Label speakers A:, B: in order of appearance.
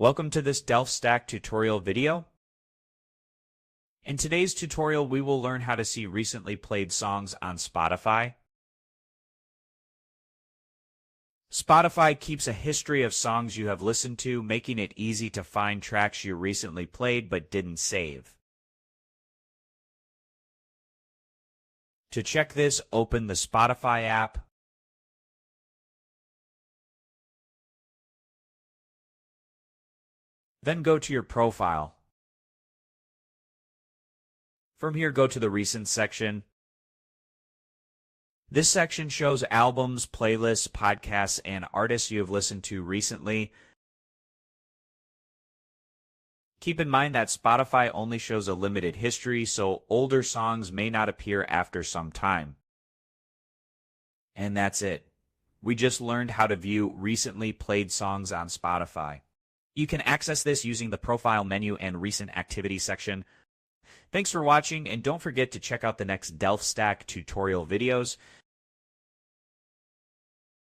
A: Welcome to this DelftStack tutorial video. In today's tutorial, we will learn how to see recently played songs on Spotify. Spotify keeps a history of songs you have listened to, making it easy to find tracks you recently played but didn't save. To check this, open the Spotify app. Then go to your profile. From here, go to the Recent section. This section shows albums, playlists, podcasts, and artists you have listened to recently. Keep in mind that Spotify only shows a limited history, so older songs may not appear after some time. And that's it. We just learned how to view recently played songs on Spotify. You can access this using the Profile menu and Recent Activities section. Thanks for watching, and don't forget to check out the next DelftStack tutorial videos.